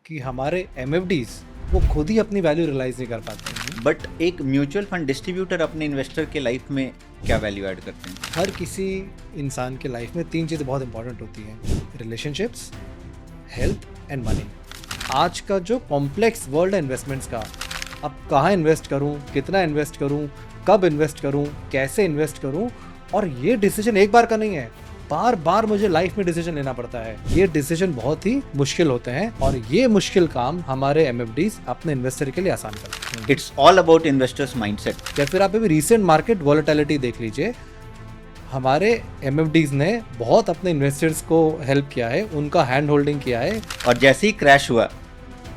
कि हमारे एमएफडीज वो खुद ही अपनी वैल्यू रियलाइज नहीं कर पाते हैं। बट एक म्यूचुअल फंड डिस्ट्रीब्यूटर अपने इन्वेस्टर के लाइफ में क्या वैल्यू ऐड करते हैं? हर किसी इंसान के लाइफ में तीन चीज़ें बहुत इंपॉर्टेंट होती हैं: रिलेशनशिप्स, हेल्थ एंड मनी। आज का जो कॉम्प्लेक्स वर्ल्ड है इन्वेस्टमेंट्स का, अब कहाँ इन्वेस्ट करूँ, कितना इन्वेस्ट करूँ, कब इन्वेस्ट करूँ, कैसे इन्वेस्ट करूँ, और ये डिसीजन एक बार का नहीं है, बार बार मुझे लाइफ में डिसीजन लेना पड़ता है। ये डिसीजन बहुत ही मुश्किल होते हैं और ये मुश्किल काम हमारे एमएफडीज अपने इन्वेस्टर के लिए आसान करते हैं। It's all about investors mindset. या फिर आप अभी रिसेंट मार्केट वॉलेटिलिटी देख लीजिए, हमारे एमएफडीज ने बहुत अपने इन्वेस्टर्स को हेल्प किया है, उनका हैंड होल्डिंग किया है। और जैसे ही क्रैश हुआ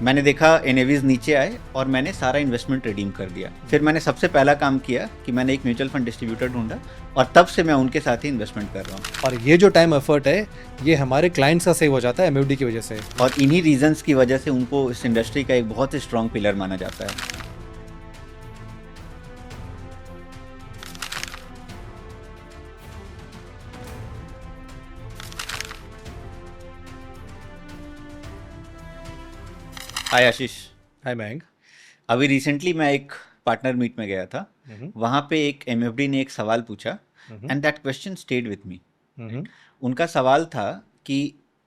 मैंने देखा एनएवीज नीचे आए और मैंने सारा इन्वेस्टमेंट रिडीम कर दिया। फिर मैंने सबसे पहला काम किया कि मैंने एक म्यूचुअल फंड डिस्ट्रीब्यूटर ढूंढा और तब से मैं उनके साथ ही इन्वेस्टमेंट कर रहा हूँ। और ये जो टाइम एफर्ट है ये हमारे क्लाइंट्स का सेव हो जाता है एमएफडी की वजह से। और इन्हीं रीजंस की वजह से उनको इस इंडस्ट्री का एक बहुत ही स्ट्रॉन्ग पिलर माना जाता है। हाय आशीष। हाय मैंग। अभी रिसेंटली मैं एक पार्टनर मीट में गया था। वहाँ पे एक एमएफडी ने एक सवाल पूछा and that question stayed with me. उनका सवाल था कि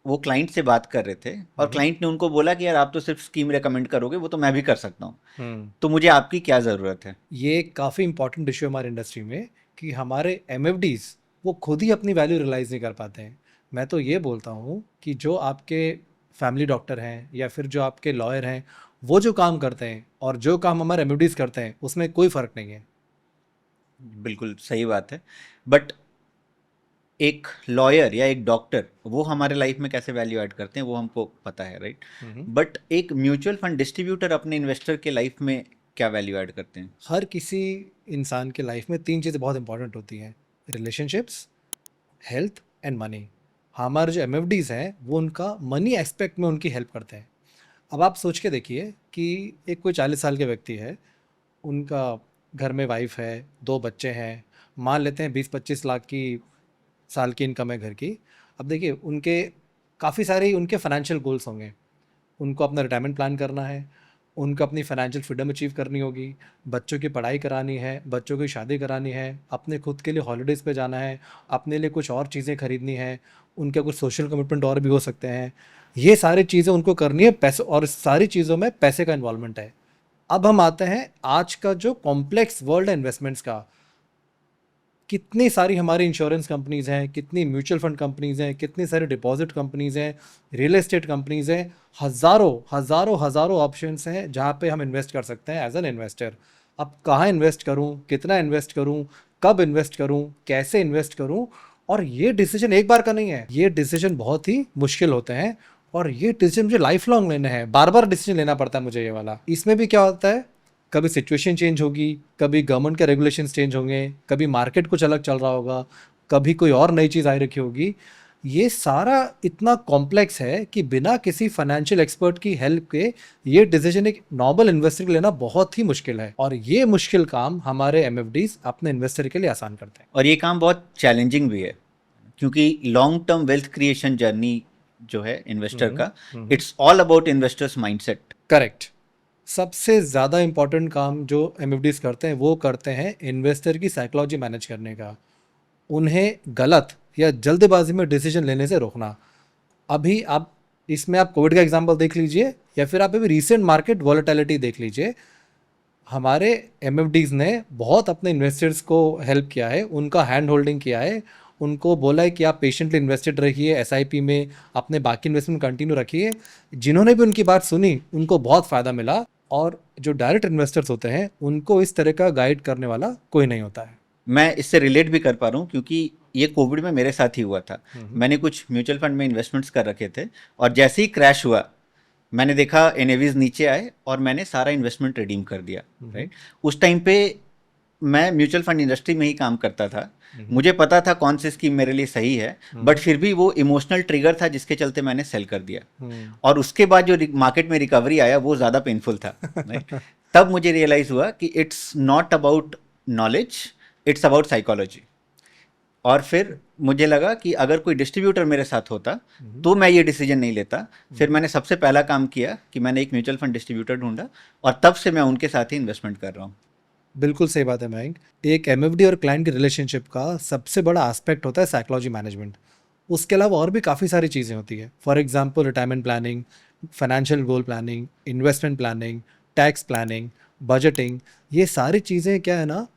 वो क्लाइंट से बात कर रहे थे और क्लाइंट ने उनको बोला कि यार आप तो सिर्फ स्कीम रेकमेंड करोगे, वो तो मैं भी कर सकता हूँ, तो मुझे आपकी क्या ज़रूरत है? ये काफ़ी इंपॉर्टेंट इशू है हमारे इंडस्ट्री में कि हमारे एमएफडीज वो खुद ही अपनी वैल्यू रियलाइज़ नहीं कर पाते हैं। मैं तो ये बोलता हूँ कि जो आपके फैमिली डॉक्टर हैं या फिर जो आपके लॉयर हैं, वो जो काम करते हैं और जो काम हमारे एमएफडीज करते हैं उसमें कोई फ़र्क नहीं है। बिल्कुल सही बात है। बट एक लॉयर या एक डॉक्टर वो हमारे लाइफ में कैसे वैल्यू ऐड करते हैं वो हमको पता है, राइट? बट एक म्यूचुअल फंड डिस्ट्रीब्यूटर अपने इन्वेस्टर के लाइफ में क्या वैल्यू ऐड करते हैं? हर किसी इंसान के लाइफ में तीन चीज़ें बहुत इंपॉर्टेंट होती हैं: रिलेशनशिप्स, हेल्थ एंड मनी। हमारे जो एमएफडीज हैं वो उनका मनी एस्पेक्ट में उनकी हेल्प करते हैं। अब आप सोच के देखिए कि एक कोई 40 साल के व्यक्ति है, उनका घर में वाइफ है, 2 बच्चे हैं, मान लेते हैं 20-25 लाख की साल की इनकम है घर की। अब देखिए उनके काफ़ी सारे उनके फाइनेंशियल गोल्स होंगे। उनको अपना रिटायरमेंट प्लान करना है, उनको अपनी फाइनेंशियल फ्रीडम अचीव करनी होगी, बच्चों की पढ़ाई करानी है, बच्चों की शादी करानी है, अपने खुद के लिए हॉलीडेज़ पे जाना है, अपने लिए कुछ और चीज़ें खरीदनी है, उनके कुछ सोशल कमिटमेंट और भी हो सकते हैं। ये सारी चीज़ें उनको करनी है, पैसे, और इस सारी चीज़ों में पैसे का इन्वॉल्वमेंट है। अब हम आते हैं आज का जो कॉम्प्लेक्स वर्ल्ड है इन्वेस्टमेंट्स का। कितनी सारी हमारी इंश्योरेंस कंपनीज़ हैं, कितनी म्यूचुअल फंड कंपनीज़ हैं, कितनी सारी डिपॉजिट कंपनीज़ हैं, रियल एस्टेट कंपनीज़ हैं, हज़ारों हज़ारों हज़ारों ऑप्शंस हैं जहाँ पे हम इन्वेस्ट कर सकते हैं एज एन इन्वेस्टर। अब कहाँ इन्वेस्ट करूँ, कितना इन्वेस्ट करूँ, कब इन्वेस्ट करूँ, कैसे इन्वेस्ट करूँ, और ये डिसीजन एक बार का नहीं है, ये डिसीजन बहुत ही मुश्किल होते हैं और ये डिसीजन मुझे लाइफ लॉन्ग लेने हैं, बार बार डिसीजन लेना पड़ता है मुझे ये वाला। इसमें भी क्या होता है, कभी सिचुएशन चेंज होगी, कभी गवर्नमेंट के रेगुलेशंस चेंज होंगे, कभी मार्केट कुछ अलग चल रहा होगा, कभी कोई और नई चीज़ आई रखी होगी। ये सारा इतना कॉम्प्लेक्स है कि बिना किसी फाइनेंशियल एक्सपर्ट की हेल्प के ये डिसीजन एक नॉर्मल इन्वेस्टर के लेना बहुत ही मुश्किल है, और ये मुश्किल काम हमारे एमएफडीज अपने इन्वेस्टर के लिए आसान करते हैं। और ये काम बहुत चैलेंजिंग भी है क्योंकि long term wealth creation journey जो है इन्वेस्टर का, it's all about investors mindset. Correct. सबसे ज़्यादा इम्पॉर्टेंट काम जो एमएफडीज करते हैं वो करते हैं इन्वेस्टर की साइकोलॉजी मैनेज करने का, उन्हें गलत या जल्दबाजी में डिसीजन लेने से रोकना। अभी आप इसमें आप कोविड का एग्जांपल देख लीजिए या फिर आप अभी रिसेंट मार्केट वॉलेटिलिटी देख लीजिए। हमारे एमएफडीज ने बहुत अपने इन्वेस्टर्स को हेल्प किया है, उनका हैंड होल्डिंग किया है, उनको बोला है कि आप पेशेंटली इन्वेस्टेड रहिए एसआईपी में, अपने बाकी इन्वेस्टमेंट कंटिन्यू रखिए। जिन्होंने भी उनकी बात सुनी उनको बहुत फ़ायदा मिला, और जो डायरेक्ट इन्वेस्टर्स होते हैं उनको इस तरह का गाइड करने वाला कोई नहीं होता है। मैं इससे रिलेट भी कर पा रहा हूँ क्योंकि ये कोविड में मेरे साथ ही हुआ था। मैंने कुछ म्यूचुअल फंड में इन्वेस्टमेंट्स कर रखे थे और जैसे ही क्रैश हुआ मैंने देखा एनएवीज नीचे आए और मैंने सारा इन्वेस्टमेंट रिडीम कर दिया, राइट? उस टाइम पे मैं म्यूचुअल फंड इंडस्ट्री में ही काम करता था, मुझे पता था कौन सी स्कीम मेरे लिए सही है, बट फिर भी वो इमोशनल ट्रिगर था जिसके चलते मैंने सेल कर दिया। और उसके बाद जो मार्केट में रिकवरी आया वो ज़्यादा पेनफुल था, राइट? तब मुझे रियलाइज़ हुआ कि it's not about knowledge, it's about psychology. और फिर मुझे लगा कि अगर कोई डिस्ट्रीब्यूटर मेरे साथ होता तो मैं ये डिसीजन नहीं लेता। फिर मैंने सबसे पहला काम किया कि मैंने एक म्यूचुअल फंड डिस्ट्रीब्यूटर ढूंढा और तब से मैं उनके साथ ही इन्वेस्टमेंट कर रहा हूँ। बिल्कुल सही बात है मयंक। एक एमएफडी और क्लाइंट की रिलेशनशिप का सबसे बड़ा एस्पेक्ट होता है साइकोलॉजी मैनेजमेंट। उसके अलावा और भी काफ़ी सारी चीज़ें होती है। For example retirement planning, financial goal planning, investment planning, tax planning, budgeting. ये सारी चीज़ें क्या है ना,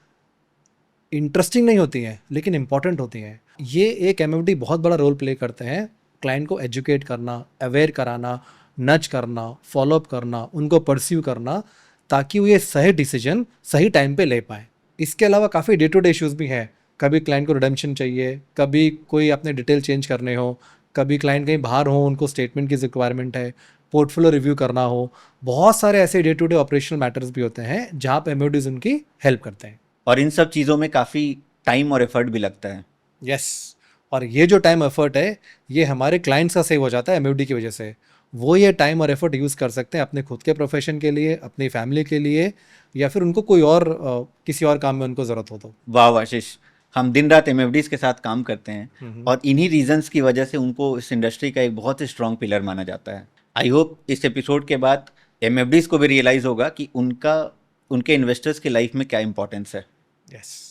इंटरेस्टिंग नहीं होती हैं लेकिन इंपॉर्टेंट होती हैं। ये एक एमएफडी बहुत बड़ा रोल प्ले करते हैं क्लाइंट को एजुकेट करना, अवेयर कराना, नच करना, फॉलोअप करना, उनको परस्यू करना, ताकि वो ये सही डिसीजन सही टाइम पे ले पाए। इसके अलावा काफ़ी डे टू डे इश्यूज़ भी हैं। कभी क्लाइंट को रिडेम्पशन चाहिए, कभी कोई अपने डिटेल चेंज करने हो, कभी क्लाइंट कहीं बाहर हो, उनको स्टेटमेंट की रिक्वायरमेंट है, पोर्टफोलियो रिव्यू करना हो। बहुत सारे ऐसे day to day operational matters भी होते हैं जहाँ पे एमओडीज उनकी हेल्प करते हैं। और इन सब चीज़ों में काफ़ी टाइम और एफर्ट भी लगता है। यस, और ये जो टाइम एफर्ट है ये हमारे क्लाइंट्स का सेव हो जाता है एमओडी की वजह से। वो ये टाइम और एफर्ट यूज़ कर सकते हैं अपने खुद के प्रोफेशन के लिए, अपनी फैमिली के लिए, या फिर उनको कोई और किसी और काम में उनको ज़रूरत हो तो। वाह आशीष, हम दिन रात एमएफडीज के साथ काम करते हैं और इन्हीं रीजंस की वजह से उनको इस इंडस्ट्री का एक बहुत ही स्ट्रॉन्ग पिलर माना जाता है। आई होप इस एपिसोड के बाद एमएफडीज को भी रियलाइज होगा कि उनके इन्वेस्टर्स की लाइफ में क्या इंपॉर्टेंस है। यस।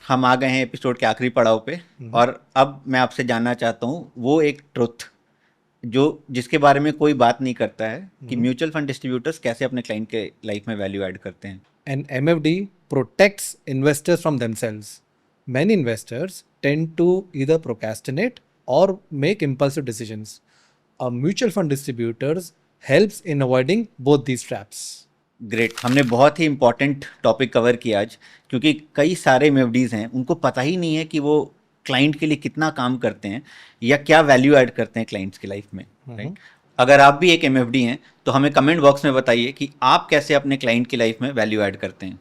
हम आ गए हैं एपिसोड के आखिरी पड़ाव पे और अब मैं आपसे जानना चाहता हूँ वो एक ट्रुथ जिसके बारे में कोई बात नहीं करता है कि म्यूचुअल फंड डिस्ट्रीब्यूटर्स कैसे अपने क्लाइंट के लाइफ में वैल्यू ऐड करते हैं। An MFD protects investors from themselves. Many investors tend to either procrastinate or make impulsive decisions. A mutual fund distributors helps in avoiding both these traps. Great, हमने बहुत ही important topic cover किया आज, क्योंकि कई सारे एमएफडीज हैं उनको पता ही नहीं है कि वो क्लाइंट के लिए कितना काम करते हैं या क्या वैल्यू ऐड करते हैं क्लाइंट्स की लाइफ में, राइट। अगर आप भी एक एमएफडी हैं तो हमें कमेंट बॉक्स में बताइए कि आप कैसे अपने क्लाइंट की लाइफ में वैल्यू ऐड करते हैं।